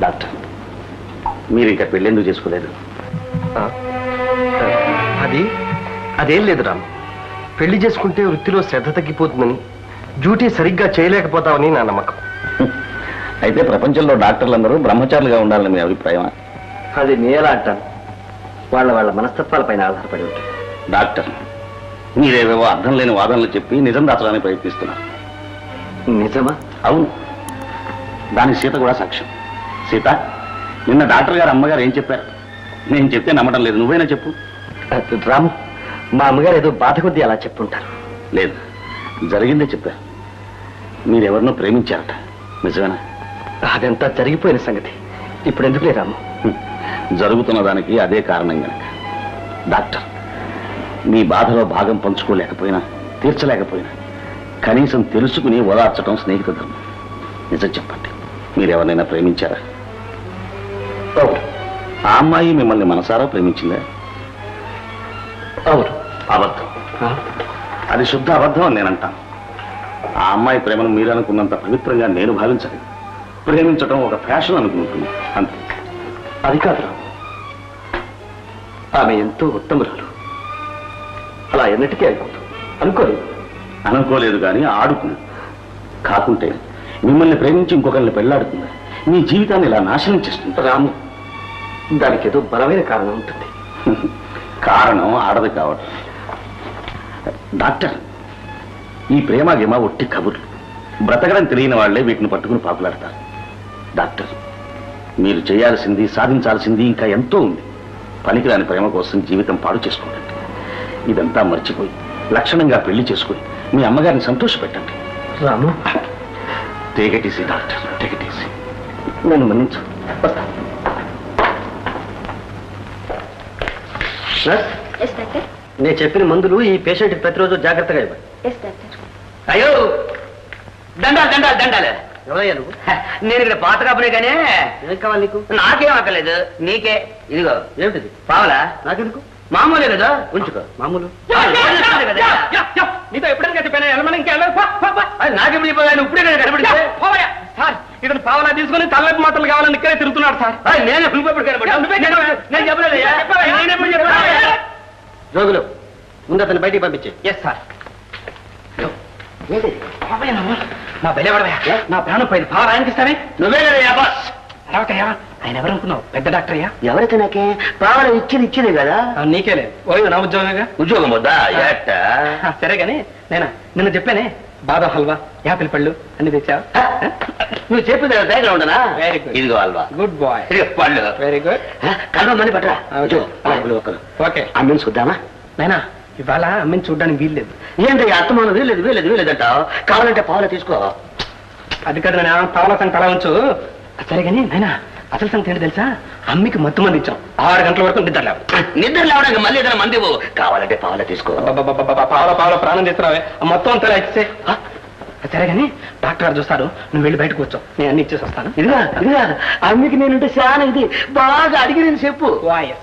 Doctor, మీరు ఇంకా పెళ్ళెందుకు చేసుకోలేదు? అదేం లేదు రాము. పెళ్లి చేసుకుంటే వృత్తిలో శ్రద్ధ తగ్గిపోతుందని, డ్యూటీ సరిగ్గా చేయలేకపోతామని నా నమ్మకం. అయితే ప్రపంచంలో డాక్టర్లందరూ బ్రహ్మచారులుగా ఉండాలని మీ అభిప్రాయమా? అది నేలా అంటాను. వాళ్ళ మనస్తత్వాలపైన ఆధారపడి ఉంటుంది. డాక్టర్, మీరేవేవో అర్థం లేని వాదనలు చెప్పి నిజం దాచడానికి ప్రయత్నిస్తున్నారు. నిజమా? అవును, దానికి సీత కూడా సాక్ష్యం. సీత, నిన్న డాక్టర్ గారు అమ్మగారు ఏం చెప్పారు? నేను చెప్తే నమ్మడం లేదు, నువ్వైనా చెప్పు. రాము, మా అమ్మగారు ఏదో బాధ కొద్దీ అలా చెప్పుంటారు. లేదు, జరిగిందే చెప్పారు. మీరెవరినో ప్రేమించారట, నిజమేనా? అదంతా జరిగిపోయిన సంగతి ఇప్పుడు ఎందుకులే రాము. జరుగుతున్న దానికి అదే కారణం కనుక. డాక్టర్, మీ బాధలో భాగం పంచుకోలేకపోయినా, తీర్చలేకపోయినా కనీసం తెలుసుకుని ఓదార్చడం స్నేహిత ధర్మం. నిజం చెప్పండి, మీరెవరినైనా ప్రేమించారా? అవును. ఆ అమ్మాయి మిమ్మల్ని మనసారా ప్రేమించిందా? అవును. అబద్ధం. అది శుద్ధ అబద్ధం అని నేనంటాను. ఆ అమ్మాయి ప్రేమను మీరు అనుకున్నంత పవిత్రంగా నేను భావించలేదు. ప్రేమించడం ఒక ఫ్యాషన్ అనుకుంటుంది, అంతే. అది కాదు రాము, ఆమె ఎంతో ఉత్తమురాలు. అలా ఎన్నటికీ అయిపోతుంది అనుకోలేదు కానీ ఆడుకుంది. కాకుంటే మిమ్మల్ని ప్రేమించి ఇంకొకరిని పెళ్లాడుతుందా? మీ జీవితాన్ని ఇలా నాశనం చేస్తుంది. రాము, దానికి ఏదో బలమైన కారణం ఉంటుంది. కారణం ఆడది కావడం. డాక్టర్, ఈ ప్రేమ గేమ ఒట్టి కబుర్లు. బ్రతకడం తెలియని వాళ్లే వీటిని పట్టుకుని పాకులాడతారు. డాక్టర్, మీరు చేయాల్సింది, సాధించాల్సింది ఇంకా ఎంతో ఉంది. పనికిరాని ప్రేమ కోసం జీవితం పాడు చేసుకోండి. ఇదంతా మర్చిపోయి లక్షణంగా పెళ్లి చేసుకుని మీ అమ్మగారిని సంతోషపెట్టండి. Ramu, take it easy doctor, take it easy. నన్ను మన్నించు. నేను చెప్పిన మందులు ఈ పేషెంట్ ప్రతిరోజు జాగ్రత్తగా ఇవ్వండి. అయ్యో, దండాలు దండాలు దండాలు. ఎవరయ్యా నువ్వు? నేను ఇక్కడ పాత కాపునే కానీ ఏం కావాలి నీకు? నాకేం అక్కర్లేదు, నీకే. ఇదిగో ఏమిటిది? పావలా? నాకెందుకు? మామూలే కదా, ఉంచుకో. మామూలు నీతో ఎప్పుడైనా చెప్పాను, నాకెప్పుడు చెప్పాను? ఇప్పుడే కనబడితే సార్, ఇతను పావలా తీసుకుని తల్లపు మాటలు కావాలని ఇక్కడే తిరుగుతున్నాడు సార్. నేను ఎప్పుడు నేను చెప్పలేదు. జోగులు, ముందు అతను బయటికి పంపించే. Yes sir. నా బయలువడవయ్యా, నా ప్రాణం పోయింది. పావలా ఆయనకి ఇస్తానే. నువ్వే కదా బాస్. అరవకయ్యా, ఆయన ఎవరనుకున్నావు? పెద్ద డాక్టర్ అయ్యా. ఎవరైతే నాకే పావలా ఇచ్చిందే కదా. నీకేలే, ఓ నా ఉద్యోగంగా. ఉద్యోగం వద్దా? సరే గాని నేనా నిన్న చెప్పానే, బాదం హల్వా, యాపిల్ పళ్ళు అన్ని తెచ్చావు. నువ్వు చెప్పింది దగ్గర ఉండనా? Very good. ఇదిగో హల్వా. Good boy. పళ్ళు. Very good. కలవ మనీ పట్టరా. ఓకే. అమ్మని చూద్దామా? నైనా ఇవాళ అమ్మని చూడడానికి వీల్లేదు. ఏంటి అత్తమానం? వీలేదంటావు. కావాలంటే పావులా తీసుకో. అది కదా నేను పావుల సంగతి అలా ఉంచు. సరే కానీ నైనా అసలు సంగతి ఏంటి తెలుసా? అమ్మికి మత్తు మంది ఇచ్చాం. 6 గంటల వరకు నిద్ర లేవడానికి మళ్ళీ ఏదైనా మంది కావాలంటే పావులా తీసుకో. పావుల ప్రాణం చేస్తున్నావే, మొత్తం అంతా ఇచ్చే. సరే కానీ డాక్టర్ గారు చూస్తారు, నువ్వు వెళ్ళి బయటకు వచ్చావు, నేను అన్ని ఇచ్చేసి వస్తాను. ఇదిగా అమ్మికి నేనుంటే చాలా ఇది బాగా అడిగి నేను చెప్పు. వాయస్.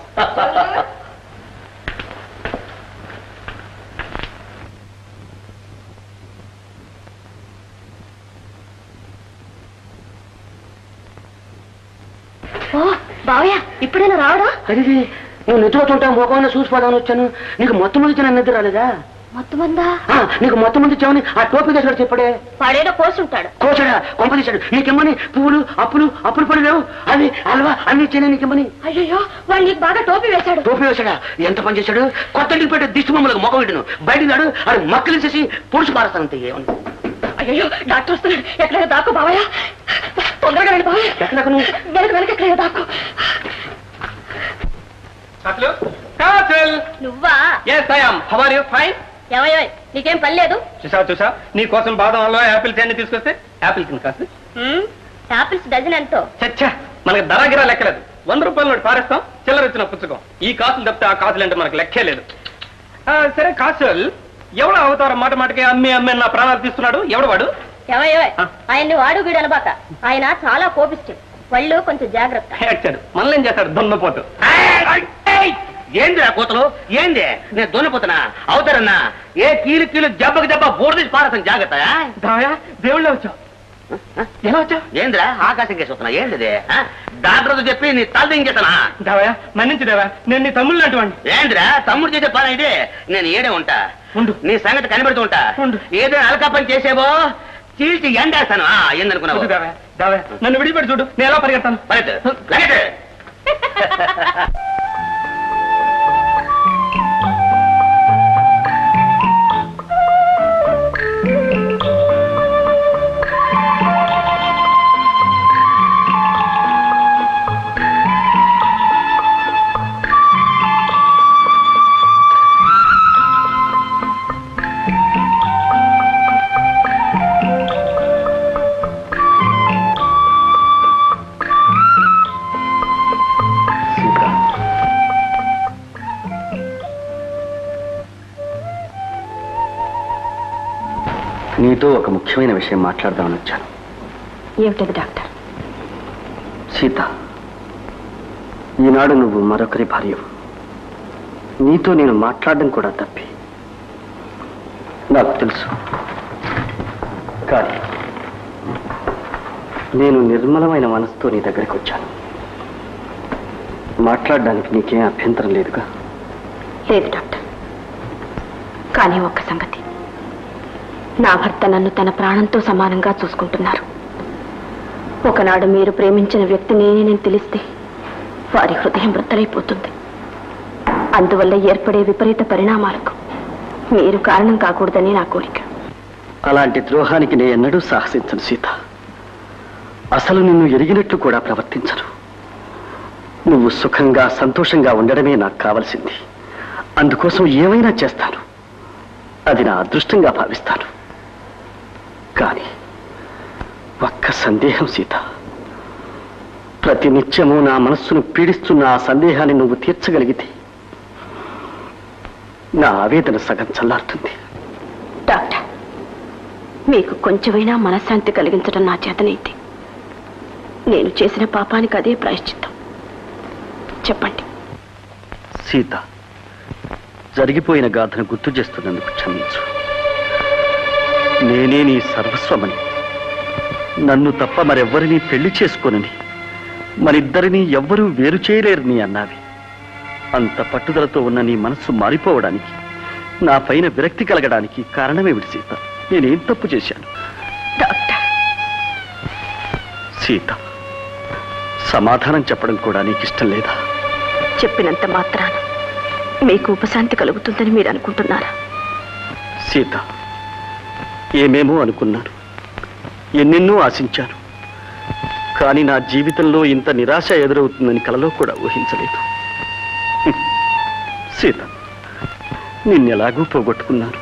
బావయ్య, ఇప్పుడైనా రావడా? అది నువ్వు నిద్రపోతుంటా మోకమైనా చూసిపోదామని వచ్చాను. నీకు మొత్తం మంది ఇచ్చిన నిద్ర రాలేదా? మొత్తం మందా? నీకు మొత్తం మంది ఇచ్చామని ఆ టోపీ చేసాడు చెప్పడే. వాడేదో కోసుంటాడు. కోసాడా? కొంప తీశాడు. నీకెమ్మని పువ్వులు అప్పులు పడి లేవు, అవి హల్వా అన్ని ఇచ్చానే నీకెమ్మని. అయ్యో, వాడు నీకు బాగా టోపీ వేశాడు. టోపీ వేశాడా? ఎంత పని చేశాడు? కొత్త ఇంటికి పెట్టే దిష్టి బొమ్మలకు మొక్క పెట్టను. బయటికి నాడు అది మక్కలిసేసి పొడుచు పారేస్తానంతే. అయ్యో, డాక్టర్ వస్తున్నాడు. ఎక్కడైనా దాక్కు బావయ్య, తొందరగా రండి బావయ్య. ఎక్కడకు? నువ్వు వెనక ఎక్కడైనా దాక్కు. నువ్వా? ఏమయ్యో, నీకేం పని లేదు? చూసా నీ కోసం బాదం హల్వా, యాపిల్స్ అన్ని తీసుకొస్తే యాపిల్ తిని కాదు. యాపిల్స్ డజన్ ఎంతో? చచ్చా, మనకి ధరగిరా లెక్కలేదు. 100 రూపాయల నోటి పారేస్తాం, చిల్లర ఇచ్చిన పుస్తకం. ఈ కాసులు తప్పితే ఆ కాసులు అంటే మనకు లెక్కే లేదు. సరే కాసులు, ఎవడో అవతారం మాట మాటకి అమ్మి నా ప్రాణాలు తీస్తున్నాడు. ఎవడు వాడు? ఏమయ్యో, ఆయన్ని వాడు వీడు అనబాక. ఆయన చాలా కోపిష్టి, వాళ్ళు కొంచెం జాగ్రత్త. ఏడ్చాడు, మనల్ని ఏం చేస్తాడు? దొన్నపోతు. ఏంది ఆ కూతలు? ఏంది? నేను దొన్నిపోతున్నా అవుతారన్నా? ఏ కీలు జబ్బకు జబ్బ బోర్డు తీసి పారేస్తాను. జాగ్రత్త. దేవుళ్ళ వచ్చావు. ఎలా వచ్చా? ఏంద్రా ఆకాశం కేసు వస్తున్నా ఏంటిది? డాక్టర్ చెప్పి నీ తల దించేస్తానా? దేవయ్య మన్నించి దేవా, నేను నీ తమ్ముళ్ళు అటువంటి. ఏంద్రా తమ్ముడు చేసే పని అయితే నేను ఏడే ఉంటా. ఉండు, నీ సంగతి కనబడుతూ ఉంటా. ఏదైనా అలకా పని చేసేవో చీల్చి ఎండేస్తాను. ఏందనుకున్నావు? దేవయ్య నన్ను విడిపెట్టి చూడు, నేను ఎలా పరిగెడతాను. నీతో ఒక ముఖ్యమైన విషయం మాట్లాడదామని వచ్చాను. ఏమిటది డాక్టర్? సీత, ఈనాడు నువ్వు మరొకరి భార్యవు. నీతో నేను మాట్లాడడం కూడా తప్పి నాకు తెలుసు. కానీ నేను నిర్మలమైన మనసుతో నీ దగ్గరికి వచ్చాను. మాట్లాడడానికి నీకేం అభ్యంతరం లేదుగా? లేదు డాక్టర్, కానీ ఒక్క సంగతి, నా భర్త నన్ను తన ప్రాణంతో సమానంగా చూసుకుంటున్నారు. ఒకనాడు మీరు ప్రేమించిన వ్యక్తి నేనే తెలిస్తే వారి హృదయం వృద్ధలైపోతుంది. అందువల్ల ఏర్పడే విపరీత పరిణామాలకు మీరు కారణం కాకూడదని నా కోరిక. అలాంటి ద్రోహానికి నేను ఎన్నడూ సాహసించను సీత. అసలు నిన్ను ఎరిగినట్లు కూడా ప్రవర్తించను. నువ్వు సుఖంగా సంతోషంగా ఉండడమే నాకు కావలసింది. అందుకోసం ఏమైనా చేస్తాను. అది నా అదృష్టంగా భావిస్తాను. కానీ ఒక్క సందేహం సీత. ప్రతినిత్యము నా మనస్సును పీడిస్తున్న ఆ సందేహాన్ని నువ్వు తీర్చగలిగితే నా ఆవేదన సగం చల్లారుతుంది. డాక్టర్, మీకు కొంచెమైనా మనశ్శాంతి కలిగించడం నా చేతనైతే నేను చేసిన పాపానికి అదే ప్రాయశ్చిత్తం. చెప్పండి. సీత, జరిగిపోయిన గాథను గుర్తు చేస్తున్నందుకు క్షమించు. నేనే నీ సర్వస్వమని, నన్ను తప్ప మరెవ్వరినీ పెళ్లి చేసుకోనని, మనిద్దరినీ ఎవ్వరూ వేరు చేయలేరని అన్నావి. అంత పట్టుదలతో ఉన్న నీ మనస్సు మారిపోవడానికి, నా పైన విరక్తి కలగడానికి కారణమేమిటి సీత? నేనేం తప్పు చేశాను? డాక్టర్, సీత, సమాధానం చెప్పడం కూడా నీకు ఇష్టం లేదా? చెప్పినంత మాత్రాన మీకు ఉపశాంతి కలుగుతుందని మీరు అనుకుంటున్నారా? సీత, ఏమేమో అనుకున్నాను, ఎన్నెన్నో ఆశించాను. కానీ నా జీవితంలో ఇంత నిరాశ ఎదురవుతుందని కలలో కూడా ఊహించలేదు. సీత, నిన్నెలాగూ పోగొట్టుకున్నాను.